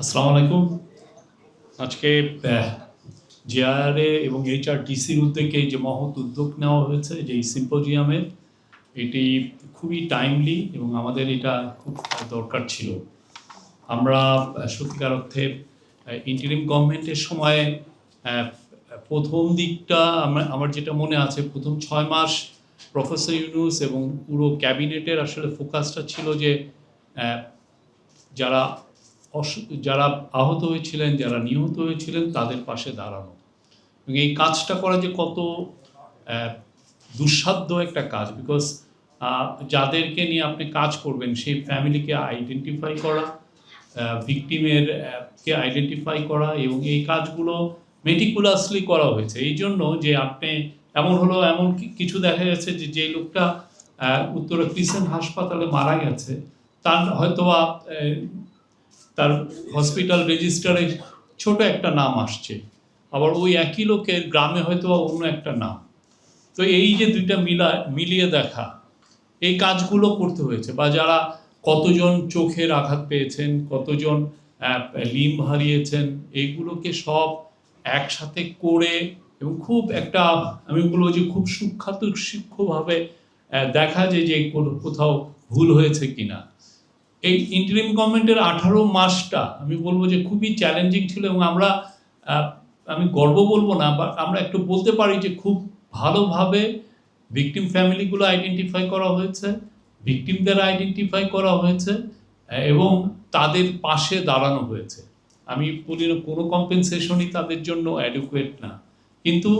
আসসালামু আলাইকুম। আজকে জেআরএ এবং এইচআরডিসির উদ্যোগে যে মহৎ উদ্যোগ নেওয়া হয়েছে যে এই সিম্পোজিয়ামের, এটি খুবই টাইমলি এবং আমাদের এটা খুব দরকার ছিল। আমরা সত্যিকার অর্থে ইন্টারিম গভর্নমেন্টের সময় প্রথম দিকটা আমার যেটা মনে আছে, প্রথম 6 মাস প্রফেসর ইউনূস এবং পুরো ক্যাবিনেটের আসলে ফোকাসটা ছিল যে যারা যারা আহত হয়েছিলেন, যারা নিহত হয়েছিলেন তাদের পাশে দাঁড়ানো। এবং এই কাজটা করা যে কত দুঃসাধ্য একটা কাজ, বিকজ যাদেরকে নিয়ে আপনি কাজ করবেন সেই ফ্যামিলিকে আইডেন্টিফাই করা, ভিকটিমের কে আইডেন্টিফাই করা, এবং এই কাজগুলো মেটিকুলাসলি করা হয়েছে। এই জন্য যে আপনি এমন কিছু দেখা গেছে যে লোকটা উত্তরা ক্রিসেন্ট হাসপাতালে মারা গেছে, তার হয়তোবা তার হসপিটাল রেজিস্টারে ছোট একটা নাম আসছে, আবার ওই একই লোকের গ্রামে হয়তো অন্য একটা নাম। তো এই যে দুইটা মিলিয়ে দেখা, এই কাজগুলো করতে হয়েছে। বা যারা কতজন চোখের আঘাত পেয়েছেন, কতজন লিম্ব হারিয়েছেন, এইগুলোকে সব একসাথে করে এবং খুব একটা, আমি বলবো যে খুব সূক্ষ্মভাবে দেখা যায় যে কোথাও ভুল হয়েছে কিনা। এই ইন্টারিম গভর্নমেন্টের 18 মাসটা আমি বলবো যে খুবই চ্যালেঞ্জিং ছিল, এবং আমি গর্ব বলবো না, বা আমরা একটু বলতে পারি যে খুব ভালোভাবে ভিকটিম ফ্যামিলিগুলো আইডেন্টিফাই করা হয়েছে, ভিকটিমদের আইডেন্টিফাই করা হয়েছে এবং তাদের পাশে দাঁড়ানো হয়েছে। আমি বলি না কোনো কম্পেনসেশনই তাদের জন্য অ্যাডিকুয়েট না, কিন্তু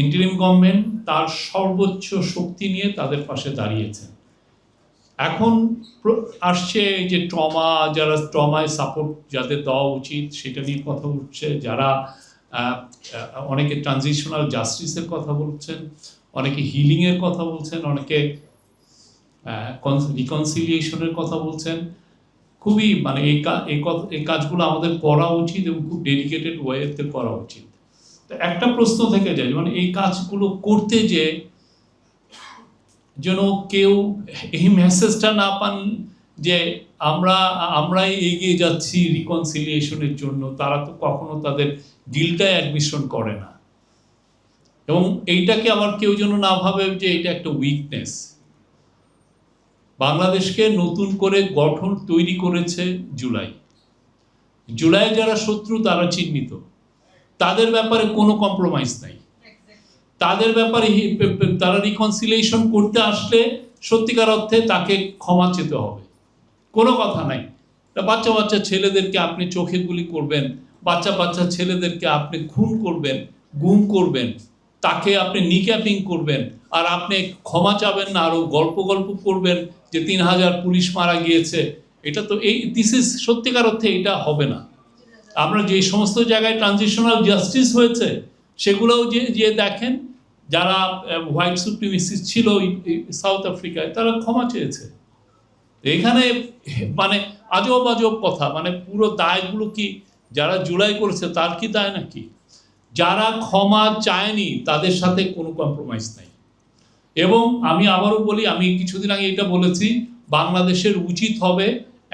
ইন্টারিম গভর্নমেন্ট তার সর্বোচ্চ শক্তি নিয়ে তাদের পাশে দাঁড়িয়েছেন। এখন আসছে যে যারা ট্রমায় সাপোর্ট যাদের দেওয়া উচিত সেটা নিয়ে কথা উঠছে, যারা অনেকে ট্রানজিশনাল জাস্টিসের কথা বলছেন, অনেকে হিলিংয়ের কথা বলছেন, অনেকে রিকনসিলিয়েশনের কথা বলছেন। খুবই মানে এই কাজগুলো আমাদের করা উচিত এবং খুব ডেডিকেটেড ওয়েতে করা উচিত। তো একটা প্রশ্ন থেকে যায়, মানে এই কাজগুলো করতে যে যেন কেউ এই মেসেজটা না পান যে আমরাই এগিয়ে যাচ্ছি রিকনসিলিয়েশনের জন্য, তারা তো কখনো তাদের ডিলটাই অ্যাডমিশন করে না। এবং এইটাকে আবার কেউ যেন না ভাবে যে এটা একটা উইকনেস। বাংলাদেশকে নতুন করে গঠন তৈরি করেছে জুলাই যারা শত্রু তারা চিহ্নিত, তাদের ব্যাপারে কোনো কম্প্রোমাইজ নাই। তাদের ব্যাপারে তারা রিকনসিলিয়েশন করতে আসলে সত্যিকার অর্থে তাকে ক্ষমা চেতে হবে, কোনো কথা নাই। বাচ্চা ছেলেদেরকে আপনি চোখে গুলি করবেন, বাচ্চা ছেলেদেরকে আপনি খুন করবেন, গুম করবেন, তাকে আপনি নিক্যাপিং করবেন, আর আপনি ক্ষমা চাবেন না, আরও গল্প করবেন যে 3000 পুলিশ মারা গিয়েছে। এটা তো দিস ইজ সত্যিকার অর্থে এটা হবে না। আমরা যে সমস্ত জায়গায় ট্রানজিশনাল জাস্টিস হয়েছে সেগুলোও যে দেখেন, যারা হোয়াইট সুপ্রিমেসিস্ট ছিল সাউথ আফ্রিকায়, তারা ক্ষমা চেয়েছে। এখানে মানে আজব কথা, মানে পুরো দায়গুলো কি যারা জুলাই করেছে তার কি দায় নাকি? যারা ক্ষমা চায়নি তাদের সাথে কোনো কম্প্রোমাইজ নাই। এবং আমি আবারও বলি, আমি কিছুদিন আগে এটা বলেছি, বাংলাদেশের উচিত হবে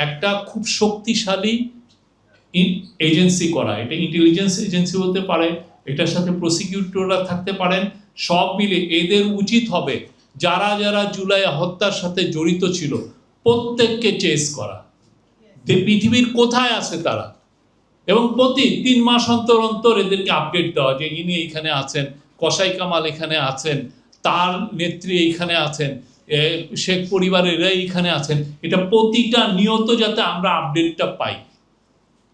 একটা খুব শক্তিশালী এজেন্সি করা। এটা ইন্টেলিজেন্স এজেন্সি হতে পারে, এটার সাথে প্রসিকিউটররা থাকতে পারেন, সব মিলে এদের উচিত হবে যারা জুলাই হত্যার সাথে জড়িত ছিল প্রত্যেককে চেস করা, পৃথিবীর কোথায় আছে তারা, এবং প্রতি 3 মাস অন্তর এদেরকে আপডেট দেওয়া যে ইনি এখানে আছেন, কসাই কামাল এখানে আছেন, তার নেত্রী এইখানে আছেন, শেখ পরিবারের এরা এইখানে আছেন। এটা প্রতিটা নিয়ত যাতে আমরা আপডেটটা পাই,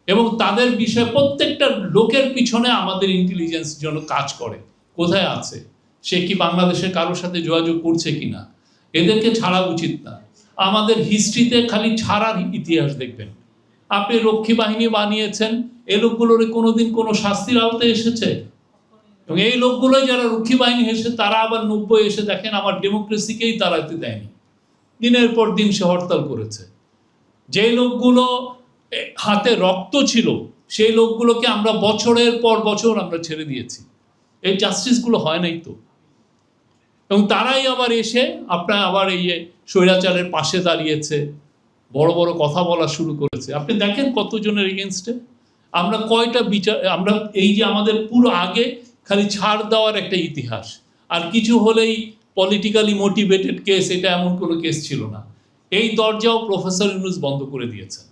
এবং তাদের বিষয়ে প্রত্যেকটা লোকের পিছনে আমাদের ইন্টেলিজেন্স যেন কাজ করে, কোথায় আছে, সে কি বাংলাদেশের কারোর সাথে যোগাযোগ করছে কিনা। এদেরকে ছাড়া উচিত না। আমাদের হিস্ট্রিতে খালি ছাড়ার ইতিহাস দেখবেন। আপনি রক্ষী বাহিনী বানিয়েছেন, এই লোকগুলোর কোনোদিন কোনো শাস্তির আওতায় এসেছে? এবং এই লোকগুলোই যারা রক্ষী বাহিনী এসে তারা আবার 90 এসে দেখেন আমার ডেমোক্রেসিকেই তাড়াতে দেয়নি, দিনের পর দিন সে হরতাল করেছে। যে লোকগুলো হাতে রক্ত ছিল সেই লোকগুলোকে আমরা বছরের পর বছর আমরা ছেড়ে দিয়েছি। এই জাস্টিসগুলো হয় নাই তো। এবং তারাই আবার এসে আপনার আবার এই স্বৈরাচারের পাশে দাঁড়িয়েছে, বড় বড় কথা বলা শুরু করেছে। আপনি দেখেন কতজনের এগেনস্টে আমরা কয়টা বিচার, আমরা এই যে আমাদের পুরো আগে খালি ছাড় দেওয়ার একটা ইতিহাস, আর কিছু হলেই পলিটিক্যালি মোটিভেটেড কেস, এটা এমন কোনো কেস ছিল না। এই দরজাও প্রফেসর ইউনূস বন্ধ করে দিয়েছেন।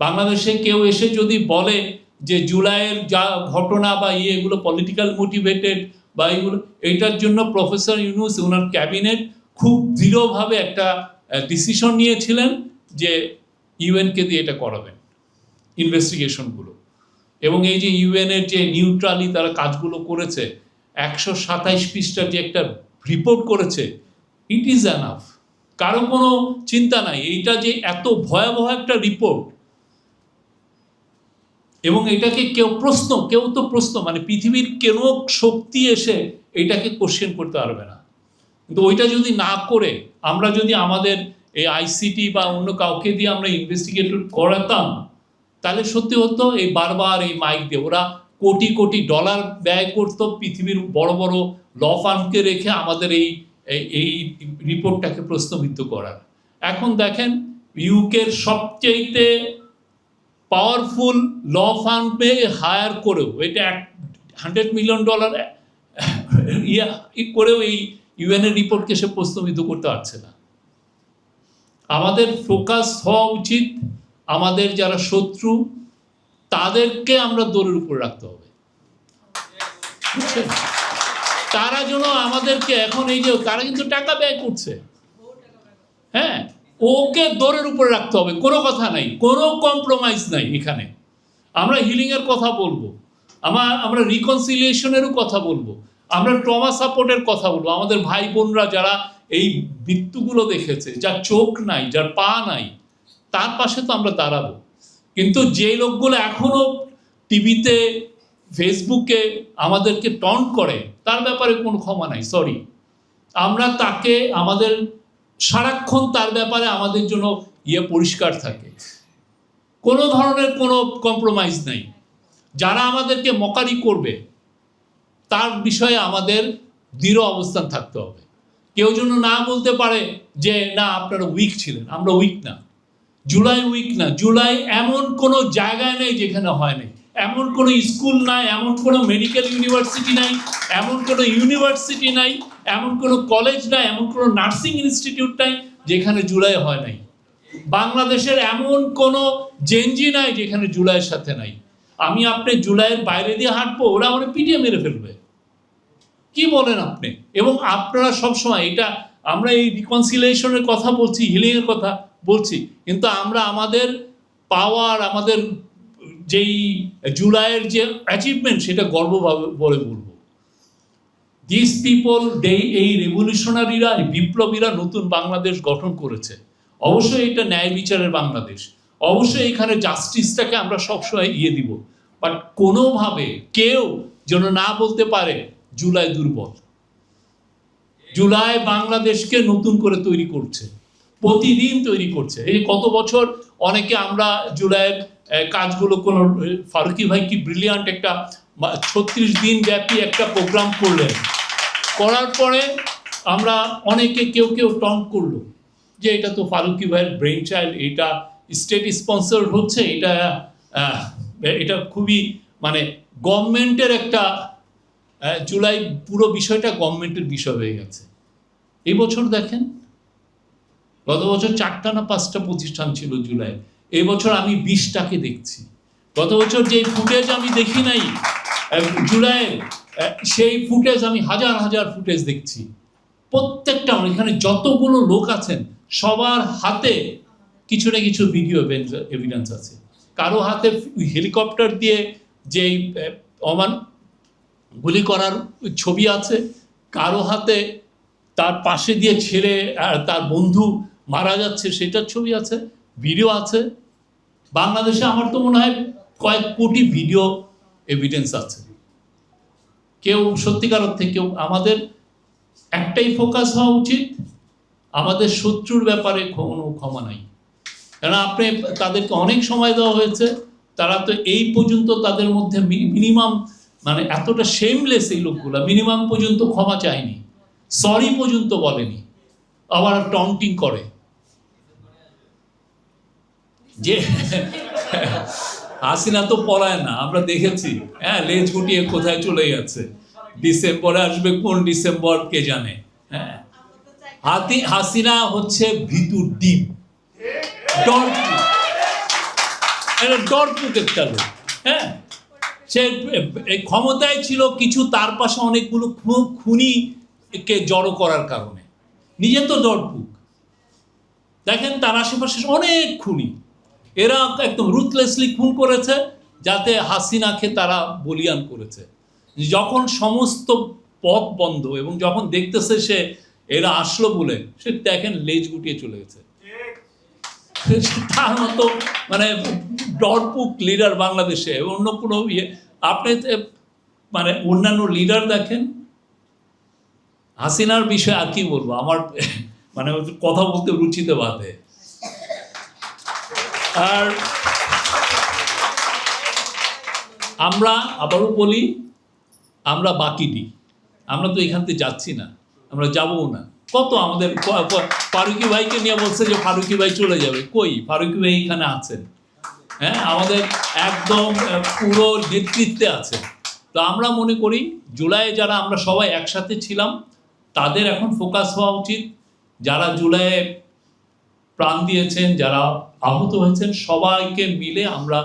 বাংলাদেশে কেউ এসে যদি বলে যে জুলাইয়ের যা ঘটনা বা এগুলো পলিটিক্যাল মোটিভেটেড বা এগুলো, এইটার জন্য প্রফেসর ইউনূস ওনার ক্যাবিনেট খুব দৃঢ়ভাবে একটা ডিসিশন নিয়েছিলেন যে ইউএনকে দিয়ে এটা করাবেন ইনভেস্টিগেশনগুলো। এবং এই যে ইউএনের যে নিউট্রালি তারা কাজগুলো করেছে, 127 পৃষ্ঠার যে একটা রিপোর্ট করেছে, ইট ইজ এনাফ। কারো কোনো চিন্তা নাই এইটা যে এত ভয়াবহ একটা রিপোর্ট, এবং এটাকে কেউ তো প্রশ্ন মানে পৃথিবীর কোনো শক্তি এসে এটাকে কোশ্চেন করতে পারবে না। কিন্তু ওইটা যদি না করে আমরা যদি আমাদের এই আইসিটি বা অন্য কাউকে দিয়ে আমরা ইনভেস্টিগেট করাতাম, তাহলে সত্যি হতো এই বারবার এই মাইক দিয়ে ওরা কোটি কোটি ডলার ব্যয় করতো পৃথিবীর বড় বড় ল ফার্মকে রেখে আমাদের এই রিপোর্টটাকে প্রশ্নবিদ্ধ করার। এখন দেখেন ইউকের সবচেয়ে পাওয়ারফুল ল ফার্মে হায়ার করেও এটা $100 মিলিয়ন করেও এই ইউএনের রিপোর্টকে সে প্রশ্নবিদ্ধ করতে পারছে না। আমাদের ফোকাস হওয়া উচিত আমাদের যারা শত্রু তাদেরকে আমরা দৌড়ের উপর রাখতে হবে, বুঝছেন? তারা যেন আমাদেরকে এখন এই যে তারা কিন্তু টাকা ব্যয় করছে, হ্যাঁ, ওকে দৌড়ের উপর রাখতে হবে, কোনো কথা নাই, কোনো কম্প্রোমাইজ নাই এখানে। আমরা হিলিংয়ের কথা বলবো, আমরা রিকনসিলিয়েশনেরও কথা বলবো, আমরা ট্রমা সাপোর্টের কথা বলবো। আমাদের ভাই বোনরা যারা এই মৃত্যুগুলো দেখেছে, যার চোখ নাই, যার পা নাই, তার পাশে তো আমরা দাঁড়াবো। কিন্তু যে লোকগুলো এখনো টিভিতে ফেসবুকে আমাদেরকে টন্ট করে, তার ব্যাপারে কোনো ক্ষমা নাই, সরি। আমরা তাকে আমাদের সারাক্ষণ তার ব্যাপারে আমাদের জন্য পরিষ্কার থাকে, কোনো ধরনের কোনো কম্প্রোমাইজ নাই। যারা আমাদেরকে মকারি করবে তার বিষয়ে আমাদের দৃঢ় অবস্থান থাকতে হবে। কেউ যেন না বলতে পারে যে না আপনারা উইক ছিলেন, আমরা উইক না, জুলাই উইক না। জুলাই এমন কোনো জায়গায় নেই যেখানে হয় নাই, এমন কোনো স্কুল নাই, এমন কোনো মেডিকেল ইউনিভার্সিটি নাই, এমন কোনো ইউনিভার্সিটি নাই, এমন কোনো কলেজ নাই, এমন কোনো নার্সিং ইনস্টিটিউট নাই যেখানে জুলাই হয় নাই। বাংলাদেশের এমন কোনো জেনজি নাই যেখানে জুলাইয়ের সাথে নাই। আমি আপনি জুলাইয়ের বাইরে দিয়ে হাঁটবো, ওরা আমার পিটিয়ে মেরে ফেলবে, কি বলেন আপনি? এবং আপনারা সবসময় এটা, আমরা এই রিকনসিলিয়েশনের কথা বলছি, হিলিংয়ের কথা বলছি, কিন্তু আমরা আমাদের পাওয়ার, আমাদের যেই জুলাইয়ের যে অ্যাচিভমেন্ট, সেটা গর্বভাবে বলে বলবো। দিস পিপল, এই রেভলিউশনারিরা, এই বিপ্লবীরা নতুন বাংলাদেশ গঠন করেছে। অবশ্যই এটা ন্যায় বিচারের বাংলাদেশ, অবশ্যই এখানে জাস্টিসটাকে আমরা সবসময় দিব, বাট কোনোভাবে কেউ যেন না বলতে পারে জুলাই দুর্বল। জুলাই বাংলাদেশকে নতুন করে তৈরি করছে, প্রতিদিন তৈরি করছে। এই কত বছর অনেকে আমরা জুলাইয়ের কাজগুলো কোনো, ফারুকি ভাই কি ব্রিলিয়ান্ট একটা 36 দিন ব্যাপী একটা প্রোগ্রাম করলেন, করার পরে আমরা অনেকে কেউ টন্ট করলো যে এটা তো ফারুকি ভাইয়ের ব্রেইন চাইল্ড, এটা স্টেট স্পন্সর হচ্ছে, এটা খুবই মানে গভর্নমেন্টের একটা, জুলাই পুরো বিষয়টা গভর্নমেন্টের বিষয় হয়ে গেছে। এই বছর দেখেন, গত বছর 4টা না 5টা প্রতিষ্ঠান ছিল জুলাই, এই বছর আমি 20টাকে দেখছি। গত বছর যে ফুটেজ আমি দেখি নাই জুলাইয়ের, সেই ফুটেজ আমি হাজার হাজার ফুটেজ দেখছি। প্রত্যেকটা, এখানে যতগুলো লোক আছেন সবার হাতে কিছু না কিছু ভিডিও এভিডেন্স আছে। কারো হাতে হেলিকপ্টার দিয়ে যেই গুলি করার ছবি আছে, কারো হাতে তার পাশে দিয়ে ছেড়ে তার বন্ধু মারা যাচ্ছে সেটার ছবি আছে, ভিডিও আছে। বাংলাদেশে আমার তো মনে হয় কয়েক কোটি ভিডিও এভিডেন্স আছে। কেউ সত্যিকার অর্থে কেউ, আমাদের একটাই ফোকাস হওয়া উচিত, আমাদের শত্রুর ব্যাপারে কোনো ক্ষমা নাই। কারণ আপনি তাদেরকে অনেক সময় দেওয়া হয়েছে, তারা তো এই পর্যন্ত তাদের মধ্যে মিনিমাম, মানে এতটা শেমলেস এই লোকগুলা, মিনিমাম পর্যন্ত ক্ষমা চায়নি, সরি পর্যন্ত বলেনি, আবার টন্টিং করে। যে হাসিনা তো পলায় না, আমরা দেখেছি, হ্যাঁ, লেজ গুটিয়ে কোথায় চলে গেছে। ডিসেম্বরে আসবে, কোন ডিসেম্বর কে জানে। হ্যাঁ, হাসিনা হচ্ছে ভিতুর ডিম, ডরপুক, এটা ডরপুক একটা লোক। হ্যাঁ, সে ক্ষমতায় ছিল কিছু, তার পাশে অনেকগুলো খুনিকে জড়ো করার কারণে। নিজে তো ডরপুক, দেখেন তার আশেপাশে অনেক খুনি, এরা একদম রুথলেসলি খুন করেছে, যাতে হাসিনাকে তারা বলিয়ান করেছে। যখন সমস্ত পথ বন্ধ এবং যখন দেখতেছে সে এরা আসলো বলে, সে দেখেন লেজ গুটিয়ে চলে গেছে। তার মতো মানে ডরপুক লিডার বাংলাদেশে অন্য কোনো ইয়ে আপনি মানে অন্যান্য লিডার দেখেন। হাসিনার বিষয়ে আর কি বলবো, আমার মানে কথা বলতে রুচিতে বাধে। আর আমরা আবারও বলি, আমরা বাকি দিই, আমরা তো এখান থেকে যাচ্ছি না, আমরা যাবও না। কত আমাদের ফারুকি ভাইকে নিয়ে বলছে যে ফারুকি ভাই চলে যাবে, কই ফারুকি ভাই এখানে আছেন। হ্যাঁ, আমাদের একদম পুরো নেতৃত্বে আছে। তো আমরা মনে করি জুলাইয়ে যারা আমরা সবাই একসাথে ছিলাম, তাদের এখন ফোকাস হওয়া উচিত। যারা জুলাইয়ে প্রাণ দিয়েছেন, যারা আহত হয়েছেন, সবাইকে মিলে আমরা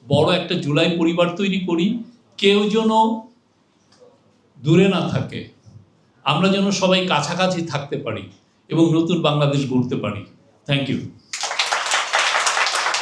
বড় একটা জুলাই পরিবার তৈরি করি। কেউ যেন দূরে না থাকে, আমরা যেন সবাই কাছাকাছি থাকতে পারি এবং নতুন বাংলাদেশ গড়তে পারি। Thank you.